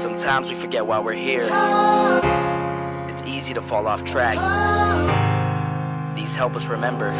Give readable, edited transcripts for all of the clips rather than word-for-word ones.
Sometimes we forget why we're here. It's easy to fall off track. These help us remember.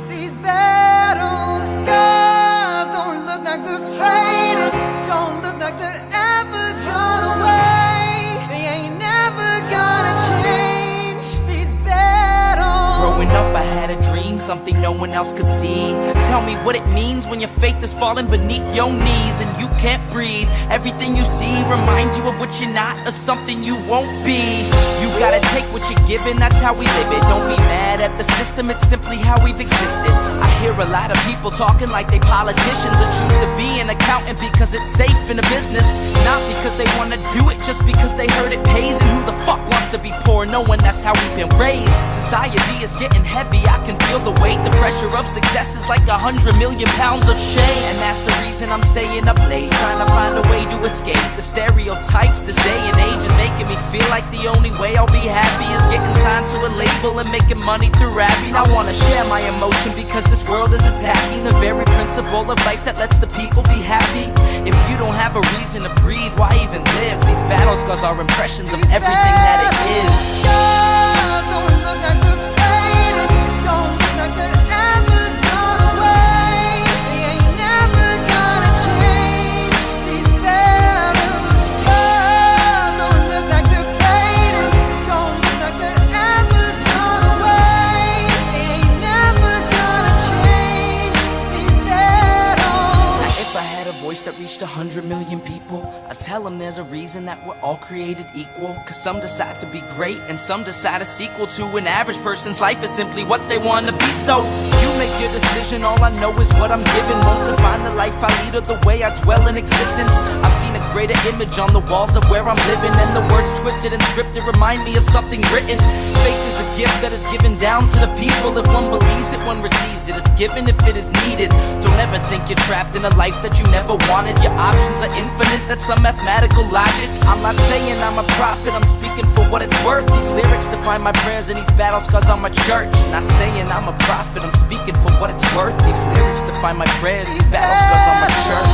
These battle scars don't look like they're faded, don't look like they're ever gone away. They ain't never gonna change. These battles. Growing up I had a dream, something no one else could see. Tell me what it means when your faith is falling beneath your knees and you can't breathe. Everything you see reminds you of what you're not or something you won't be. You gotta take what you're given, that's how we live it. Don't be mad at the system, it's simply how we've existed. I hear a lot of people talking like they politicians and choose to be an accountant because it's safe in a business. Not because they wanna do it, just because they heard it pays. And who the fuck wants to be poor knowing that's how we've been raised? Society is getting heavy, I can feel the weight. The pressure of success is like 100 million pounds of shame. And that's the reason I'm staying up late, trying to find a way to escape the stereotypes this day and age is making me feel like the only way I'll be happy is getting signed to a label and making money through rapping. I wanna share my emotion because this world is attacking the very principle of life that lets the people be happy. If you don't have a reason to breathe, why even live? These battle scars are impressions of everything that it is. Don't look like they're faded, don't look like they're ever gone away. They ain't never gonna change. These battle scars don't look like they're faded, don't look like they're ever gone away. They ain't never gonna change. These battles. Now, if I had a voice that reached 100 million people, I'd tell them there's a reason that we're all created equal. Cause some decide to be great and some decide a sequel to an average person's life is simply what they want to be. So you make your decision, all I know is what I'm given. Won't define the life I lead or the way I dwell in existence. I've seen a greater image on the walls of where I'm living, and the words twisted and scripted remind me of something written. Faith is a gift that is given down to the people. If one believes it, one receives it. It's given if it is needed. Don't ever think you're trapped in a life that you never wanted. Your options are infinite, that's some mathematical logic. I'm not saying I'm a prophet, I'm speaking for what it's worth. These lyrics define my prayers and these battle scars on my church. Not saying I'm a prophet, I'm speaking for what it's worth. These lyrics define my prayers, these battle scars on my church.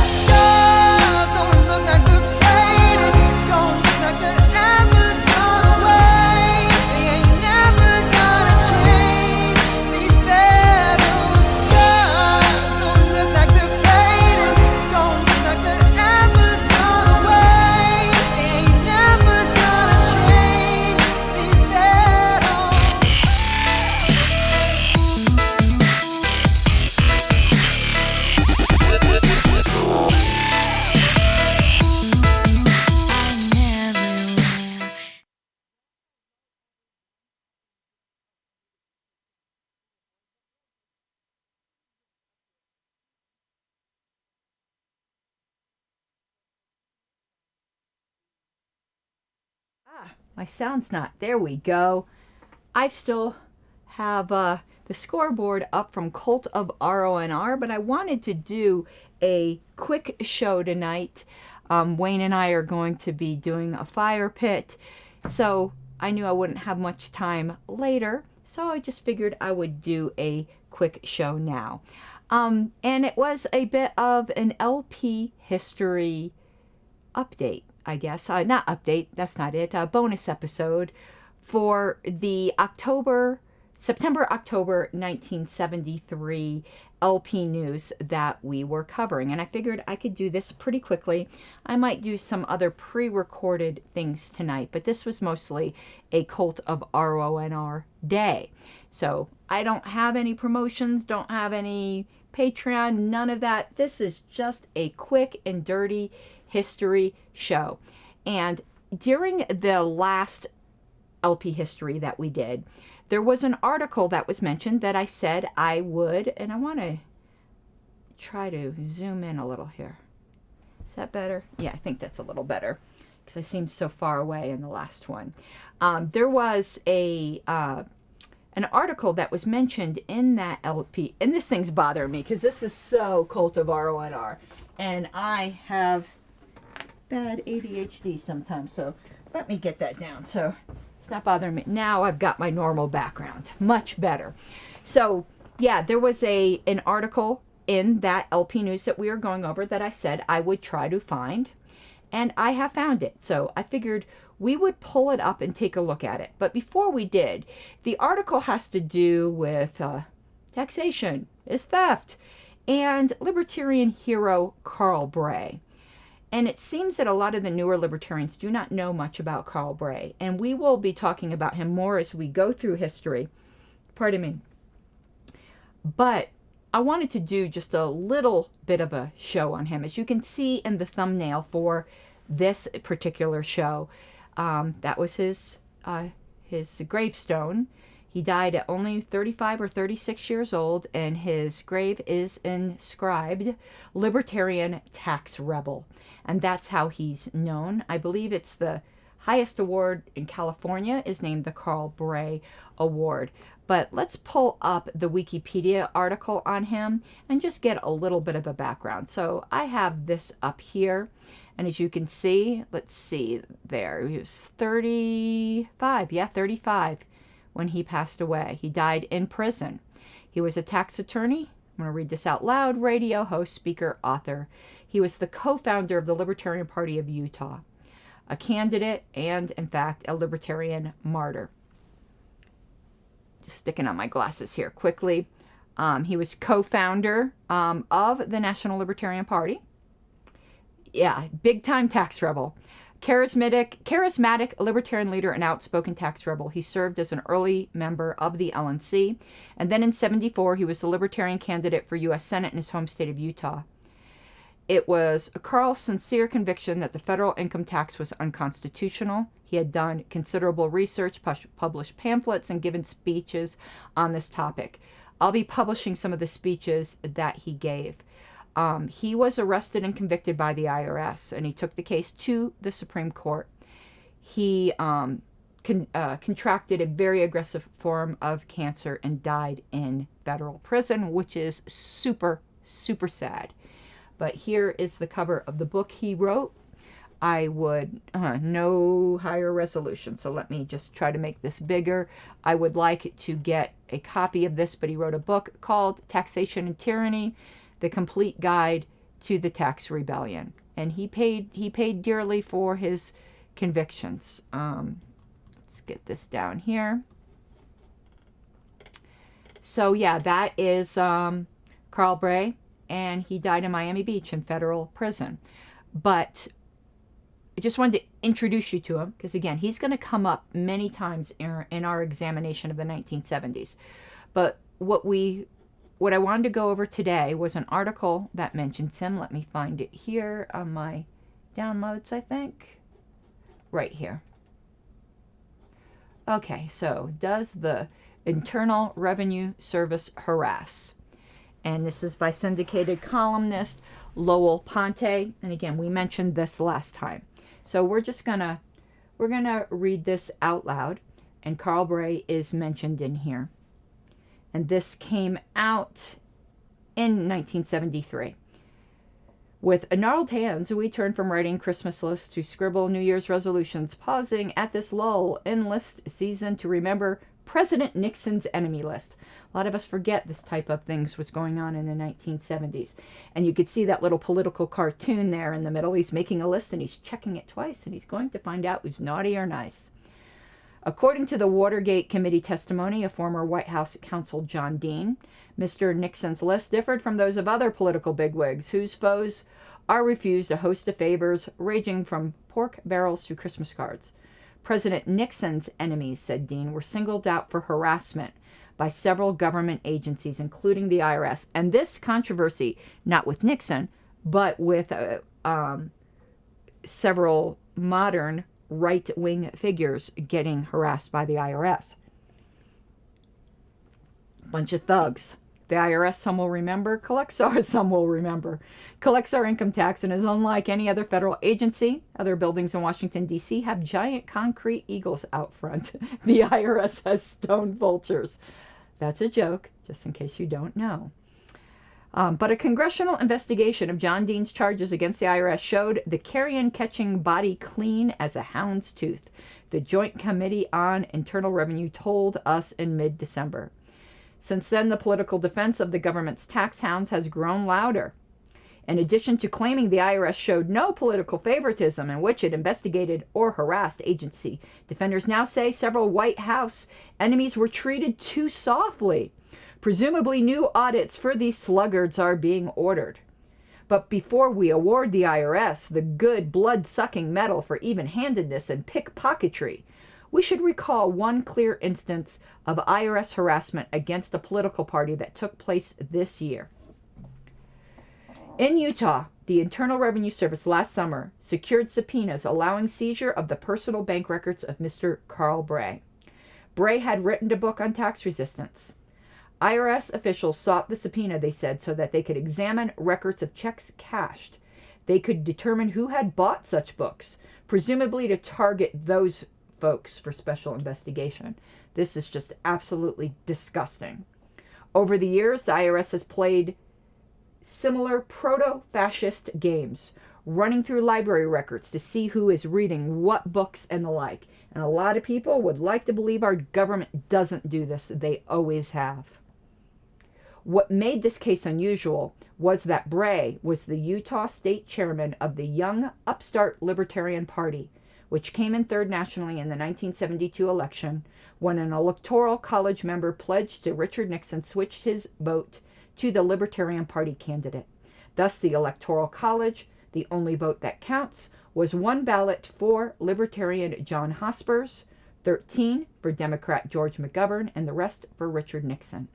Don't look like they're faded, don't look like they're ever gone away. They ain't never gonna change. These battle scars don't look like they're faded, don't look like they're ever gone away. They ain't never gonna change. These battles. My sound's not. There we go. I still have the scoreboard up from Cult of RONR, but I wanted to do a quick show tonight. Wayne and I are going to be doing a fire pit, so I knew I wouldn't have much time later, so I just figured I would do a quick show now. And it was a bit of an LP history update, I guess. Not update, that's not it. A bonus episode for the September-October 1973 LP news that we were covering. And I figured I could do this pretty quickly. I might do some other pre-recorded things tonight, but this was mostly a Cult of RONR day. So I don't have any promotions, don't have any Patreon, none of that. This is just a quick and dirty history show. And during the last LP history that we did, there was an article that was mentioned that I said I would, and I want to try to zoom in a little here. Is that better? Yeah, I think that's a little better because I seemed so far away in the last one. There was an article that was mentioned in that LP, and this thing's bothering me because this is so Cult of RONR, and I have bad ADHD sometimes, so let me get that down so it's not bothering me. Now I've got my normal background, much better. So yeah, there was an article in that LP news that we were going over that I said I would try to find, and I have found it. So I figured we would pull it up and take a look at it. But before we did, the article has to do with taxation is theft and libertarian hero Karl Bray. And it seems that a lot of the newer libertarians do not know much about Karl Bray. And we will be talking about him more as we go through history. Pardon me. But I wanted to do just a little bit of a show on him. As you can see in the thumbnail for this particular show, that was his gravestone. He died at only 35 or 36 years old, and his grave is inscribed Libertarian Tax Rebel. And that's how he's known. I believe it's the highest award in California is named the Karl Bray Award. But let's pull up the Wikipedia article on him and just get a little bit of a background. So I have this up here. And as you can see, let's see there, he was 35, yeah, 35 when he passed away. He died in prison. He was a tax attorney. I'm going to read this out loud. Radio host, speaker, author. He was the co-founder of the Libertarian Party of Utah, a candidate and, in fact, a libertarian martyr. Just sticking on my glasses here quickly. He was co-founder of the National Libertarian Party. Yeah, big-time tax rebel. Charismatic libertarian leader and outspoken tax rebel. He served as an early member of the LNC. And then in 1974, he was the libertarian candidate for U.S. Senate in his home state of Utah. It was Karl's sincere conviction that the federal income tax was unconstitutional. He had done considerable research, published pamphlets, and given speeches on this topic. I'll be publishing some of the speeches that he gave. He was arrested and convicted by the IRS, and he took the case to the Supreme Court. He contracted a very aggressive form of cancer and died in federal prison, which is super, super sad. But here is the cover of the book he wrote. I would, no higher resolution, so let me just try to make this bigger. I would like to get a copy of this, but he wrote a book called Taxation and Tyranny, The Complete Guide to the Tax Rebellion. And he paid dearly for his convictions. Let's get this down here. So yeah, that is Karl Bray, and he died in Miami Beach in federal prison. But I just wanted to introduce you to him, because again, he's going to come up many times in our examination of the 1970s. But what I wanted to go over today was an article that mentions him. Let me find it here on my downloads, I think. Right here. Okay, so does the Internal Revenue Service harass? And this is by syndicated columnist Lowell Ponte. And again, we mentioned this last time. So we're gonna read this out loud, and Karl Bray is mentioned in here. And this came out in 1973. With gnarled hands, we turn from writing Christmas lists to scribble New Year's resolutions, pausing at this lull in list season to remember President Nixon's enemy list. A lot of us forget this type of things was going on in the 1970s. And you could see that little political cartoon there in the middle. He's making a list and he's checking it twice, and he's going to find out who's naughty or nice. According to the Watergate Committee testimony of former White House counsel John Dean, Mr. Nixon's list differed from those of other political bigwigs whose foes are refused a host of favors, ranging from pork barrels to Christmas cards. President Nixon's enemies, said Dean, were singled out for harassment by several government agencies, including the IRS. And this controversy, not with Nixon, but with several modern right-wing figures getting harassed by the IRS. Bunch of thugs. The IRS, some will remember, collects ours, some will remember. Collects our income tax and is unlike any other federal agency. Other buildings in Washington, D.C. have giant concrete eagles out front. The IRS has stone vultures. That's a joke, just in case you don't know. But a congressional investigation of John Dean's charges against the IRS showed the carrion-catching body clean as a hound's tooth, the Joint Committee on Internal Revenue told us in mid-December. Since then, the political defense of the government's tax hounds has grown louder. In addition to claiming the IRS showed no political favoritism in which it investigated or harassed agency, defenders now say several White House enemies were treated too softly. Presumably, new audits for these sluggards are being ordered. But before we award the IRS the good blood-sucking medal for even-handedness and pickpocketry, we should recall one clear instance of IRS harassment against a political party that took place this year. In Utah, the Internal Revenue Service last summer secured subpoenas allowing seizure of the personal bank records of Mr. Karl Bray. Bray had written a book on tax resistance. IRS officials sought the subpoena, they said, so that they could examine records of checks cashed. They could determine who had bought such books, presumably to target those folks for special investigation. This is just absolutely disgusting. Over the years, the IRS has played similar proto-fascist games, running through library records to see who is reading what books and the like. And a lot of people would like to believe our government doesn't do this. They always have. What made this case unusual was that Bray was the Utah state chairman of the young upstart Libertarian Party, which came in third nationally in the 1972 election when an electoral college member pledged to Richard Nixon switched his vote to the Libertarian Party candidate. Thus, the electoral college, the only vote that counts, was one ballot for Libertarian John Hospers, 13 for Democrat George McGovern, and the rest for Richard Nixon.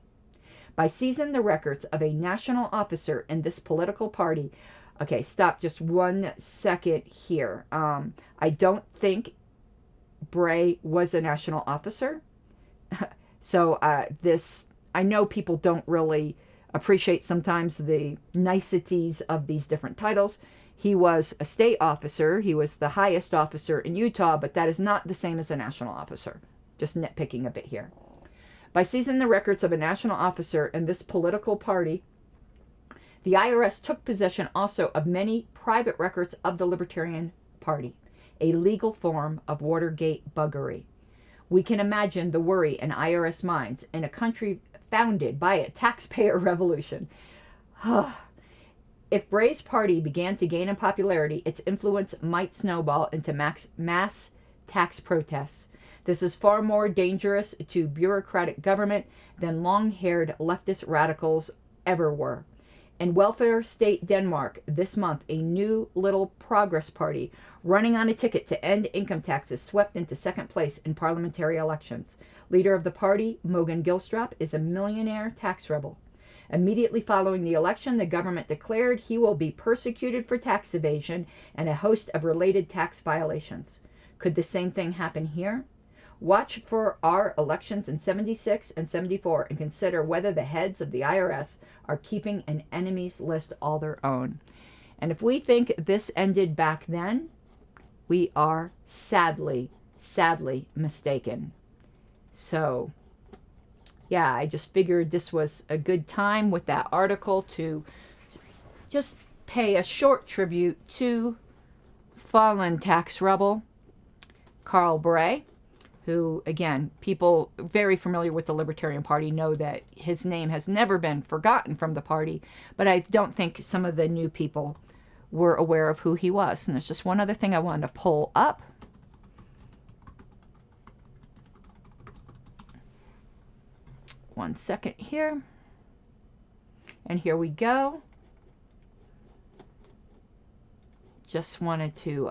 By seizing the records of a national officer in this political party, okay, stop just 1 second here. I don't think Bray was a national officer. So I know people don't really appreciate sometimes the niceties of these different titles. He was a state officer. He was the highest officer in Utah, but that is not the same as a national officer. Just nitpicking a bit here. By seizing the records of a national officer in this political party, the IRS took possession also of many private records of the Libertarian Party, a legal form of Watergate buggery. We can imagine the worry in IRS minds in a country founded by a taxpayer revolution. If Bray's party began to gain in popularity, its influence might snowball into mass tax protests. This is far more dangerous to bureaucratic government than long-haired leftist radicals ever were. In welfare state Denmark this month, a new little progress party running on a ticket to end income taxes swept into second place in parliamentary elections. Leader of the party, Mogen Gilstrap, is a millionaire tax rebel. Immediately following the election, the government declared he will be persecuted for tax evasion and a host of related tax violations. Could the same thing happen here? Watch for our elections in 76 and 74 and consider whether the heads of the IRS are keeping an enemies list all their own. And if we think this ended back then, we are sadly mistaken. So, yeah, I just figured this was a good time with that article to just pay a short tribute to fallen tax rebel Karl Bray, who, again, people very familiar with the Libertarian Party know that his name has never been forgotten from the party, but I don't think some of the new people were aware of who he was. And there's just one other thing I wanted to pull up. One second here. And here we go. Just wanted to,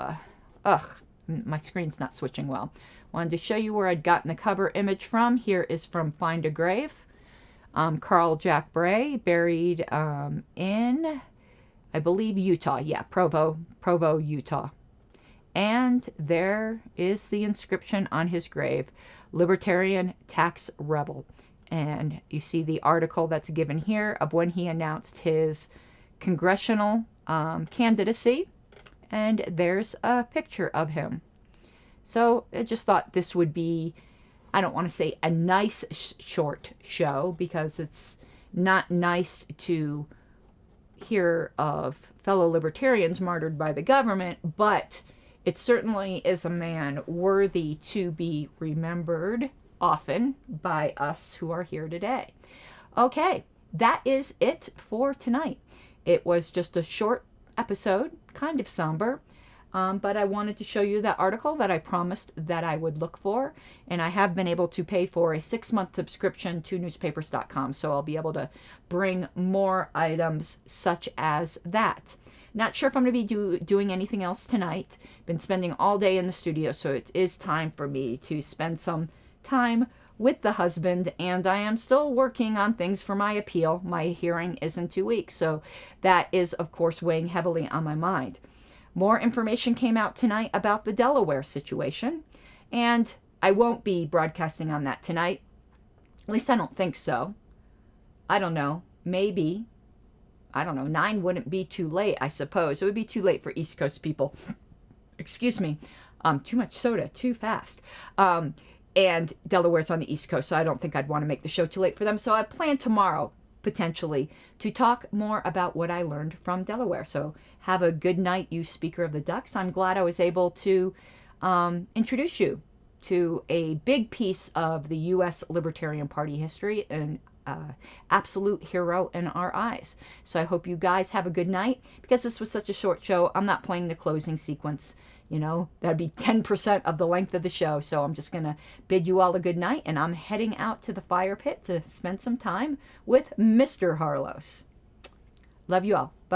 my screen's not switching well. Wanted to show you where I'd gotten the cover image from. Here is from Find a Grave. Karl Jack Bray, buried in, I believe, Utah. Yeah, Provo, Utah. And there is the inscription on his grave, Libertarian Tax Rebel. And you see the article that's given here of when he announced his congressional candidacy. And there's a picture of him. So I just thought this would be, I don't want to say a nice short show, because it's not nice to hear of fellow libertarians martyred by the government, but it certainly is a man worthy to be remembered often by us who are here today. Okay, that is it for tonight. It was just a short episode, kind of somber, but I wanted to show you that article that I promised that I would look for, and I have been able to pay for a 6-month subscription to newspapers.com, so I'll be able to bring more items such as that. Not sure if I'm going to be doing anything else tonight. Been spending all day in the studio, so it is time for me to spend some time with the husband, and I am still working on things for my appeal. My hearing is in 2 weeks, so that is, of course, weighing heavily on my mind. More information came out tonight about the Delaware situation, and I won't be broadcasting on that tonight. At least I don't think so. I don't know. Maybe. I don't know. 9 wouldn't be too late, I suppose. It would be too late for East Coast people. Excuse me. Too much soda, too fast. And Delaware's on the East Coast, so I don't think I'd want to make the show too late for them. So I plan tomorrow, potentially, to talk more about what I learned from Delaware. So have a good night, you Speaker of the Ducks. I'm glad I was able to introduce you to a big piece of the U.S. Libertarian Party history and absolute hero in our eyes. So I hope you guys have a good night. Because this was such a short show, I'm not playing the closing sequence. You know, that'd be 10% of the length of the show. So I'm just going to bid you all a good night, and I'm heading out to the fire pit to spend some time with Mr. Harlos. Love you all. Bye.